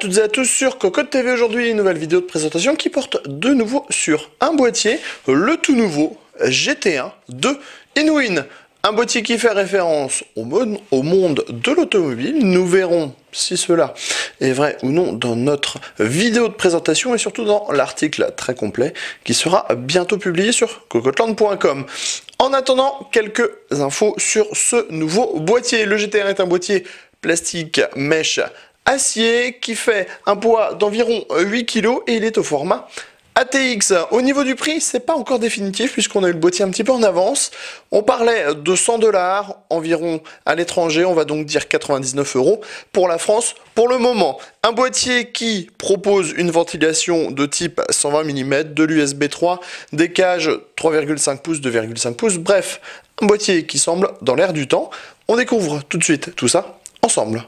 toutes et à tous sur Cocotte TV. Aujourd'hui, une nouvelle vidéo de présentation qui porte de nouveau sur un boîtier, le tout nouveau GT1 de Inwin. Un boîtier qui fait référence au monde de l'automobile. Nous verrons si cela est vrai ou non dans notre vidéo de présentation et surtout dans l'article très complet qui sera bientôt publié sur cocotland.com. En attendant, quelques infos sur ce nouveau boîtier. Le GT1 est un boîtier plastique mèche acier qui fait un poids d'environ 8 kg et il est au format ATX. Au niveau du prix, c'est pas encore définitif puisqu'on a eu le boîtier un petit peu en avance. On parlait de 100 $ environ à l'étranger, on va donc dire 99 € pour la France pour le moment. Un boîtier qui propose une ventilation de type 120 mm, de l'USB 3, des cages 3,5 pouces, 2,5 pouces, bref, un boîtier qui semble dans l'air du temps. On découvre tout de suite tout ça ensemble.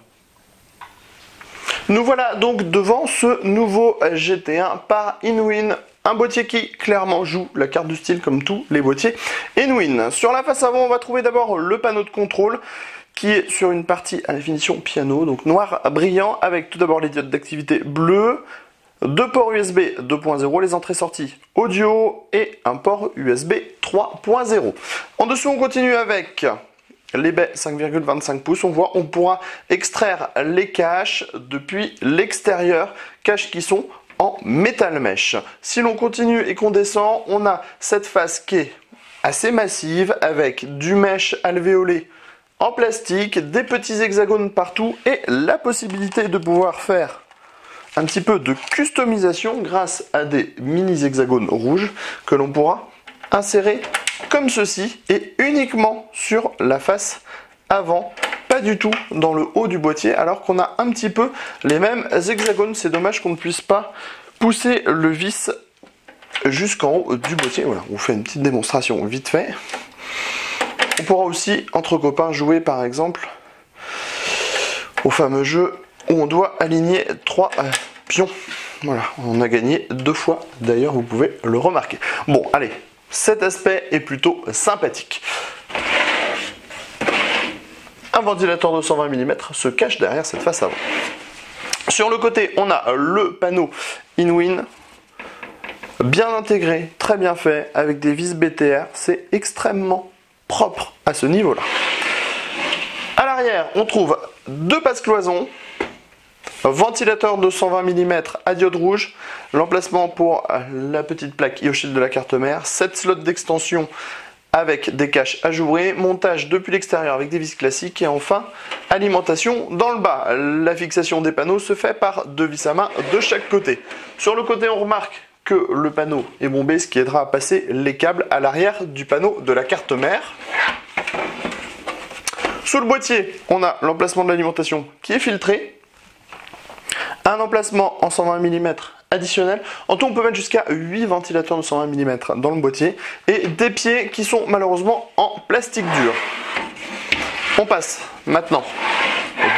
Nous voilà donc devant ce nouveau GT1 par Inwin, un boîtier qui clairement joue la carte du style comme tous les boîtiers Inwin. Sur la face avant, on va trouver d'abord le panneau de contrôle qui est sur une partie à la finition piano, donc noir brillant, avec tout d'abord les diodes d'activité bleues, deux ports USB 2.0, les entrées-sorties audio et un port USB 3.0. En dessous, on continue avec les baies 5,25 pouces, on pourra extraire les caches depuis l'extérieur, caches qui sont en métal mèche. Si l'on continue et qu'on descend, on a cette face qui est assez massive avec du mèche alvéolé en plastique, des petits hexagones partout et la possibilité de pouvoir faire un petit peu de customisation grâce à des mini hexagones rouges que l'on pourra insérer comme ceci et uniquement sur la face avant, pas du tout dans le haut du boîtier, alors qu'on a un petit peu les mêmes hexagones. C'est dommage qu'on ne puisse pas pousser le vis jusqu'en haut du boîtier. Voilà, on vous fait une petite démonstration vite fait. On pourra aussi entre copains jouer par exemple au fameux jeu où on doit aligner 3 pions. Voilà, on a gagné 2 fois d'ailleurs, vous pouvez le remarquer. Bon, allez. Cet aspect est plutôt sympathique. Un ventilateur de 120 mm se cache derrière cette face avant. Sur le côté, on a le panneau Inwin, bien intégré, très bien fait, avec des vis BTR. C'est extrêmement propre à ce niveau-là. À l'arrière, on trouve 2 passe-cloisons, ventilateur de 120 mm à diode rouge, l'emplacement pour la petite plaque IO-Shield de la carte mère, 7 slots d'extension avec des caches ajourées, montage depuis l'extérieur avec des vis classiques et enfin alimentation dans le bas. La fixation des panneaux se fait par 2 vis à main de chaque côté. Sur le côté, on remarque que le panneau est bombé, ce qui aidera à passer les câbles à l'arrière du panneau de la carte mère. Sous le boîtier, on a l'emplacement de l'alimentation qui est filtré. Un emplacement en 120 mm additionnel. En tout, on peut mettre jusqu'à 8 ventilateurs de 120 mm dans le boîtier et des pieds qui sont malheureusement en plastique dur. On passe maintenant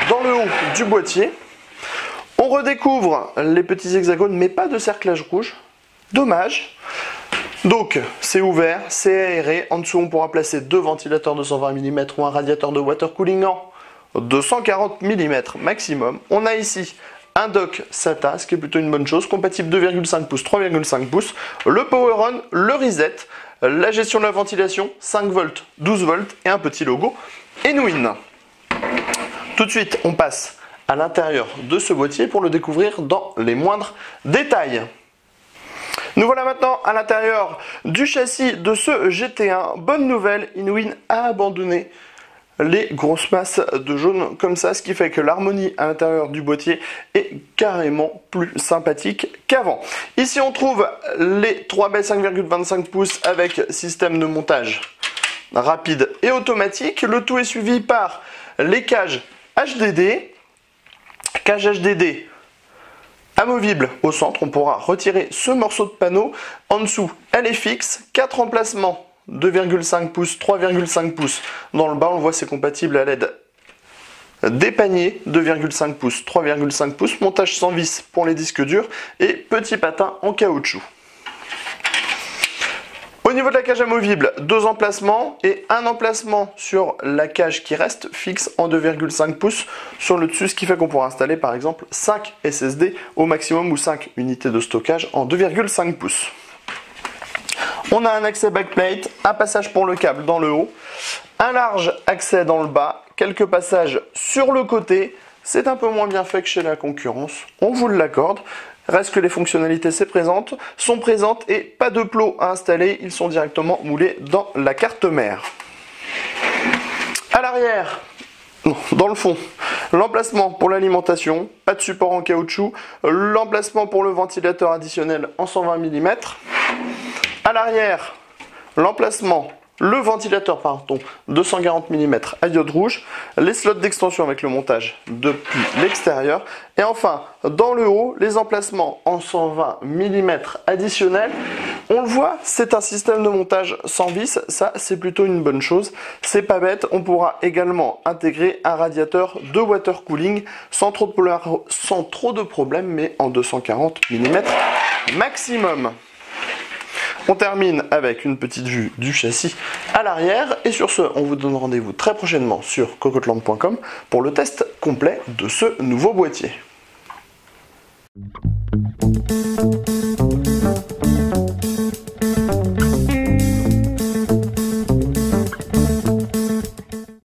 dans le haut du boîtier. On redécouvre les petits hexagones mais pas de cerclage rouge. Dommage. Donc, c'est ouvert, c'est aéré. En dessous, on pourra placer 2 ventilateurs de 120 mm ou un radiateur de water cooling en 240 mm maximum. On a ici un dock SATA, ce qui est plutôt une bonne chose, compatible 2,5 pouces, 3,5 pouces, le power on, le reset, la gestion de la ventilation, 5 volts, 12 volts et un petit logo Inwin. Tout de suite, on passe à l'intérieur de ce boîtier pour le découvrir dans les moindres détails. Nous voilà maintenant à l'intérieur du châssis de ce GT1. Bonne nouvelle, Inwin a abandonné les grosses masses de jaune comme ça, ce qui fait que l'harmonie à l'intérieur du boîtier est carrément plus sympathique qu'avant. Ici on trouve les 3 baies 5,25 pouces avec système de montage rapide et automatique. Le tout est suivi par les cages HDD, amovible au centre. On pourra retirer ce morceau de panneau. En dessous, elle est fixe, 4 emplacements 2,5 pouces, 3,5 pouces. Dans le bas, on le voit, c'est compatible à l'aide des paniers 2,5 pouces, 3,5 pouces, montage sans vis pour les disques durs et petit patin en caoutchouc. Au niveau de la cage amovible, 2 emplacements et un emplacement sur la cage qui reste fixe en 2,5 pouces sur le dessus, ce qui fait qu'on pourra installer par exemple 5 SSD au maximum ou 5 unités de stockage en 2,5 pouces. On a un accès backplate, un passage pour le câble dans le haut, un large accès dans le bas, quelques passages sur le côté. C'est un peu moins bien fait que chez la concurrence, on vous l'accorde. Reste que les fonctionnalités sont présentes et pas de plots à installer, ils sont directement moulés dans la carte mère. À l'arrière, dans le fond, l'emplacement pour l'alimentation, pas de support en caoutchouc, l'emplacement pour le ventilateur additionnel en 120 mm. À l'arrière, l'emplacement, le ventilateur pardon, 240 mm à diode rouge, les slots d'extension avec le montage depuis l'extérieur, et enfin dans le haut, les emplacements en 120 mm additionnels. On le voit, c'est un système de montage sans vis, ça c'est plutôt une bonne chose, c'est pas bête. On pourra également intégrer un radiateur de water cooling sans trop de problèmes, mais en 240 mm maximum. On termine avec une petite vue du châssis à l'arrière. Et sur ce, on vous donne rendez-vous très prochainement sur cocoteland.com pour le test complet de ce nouveau boîtier.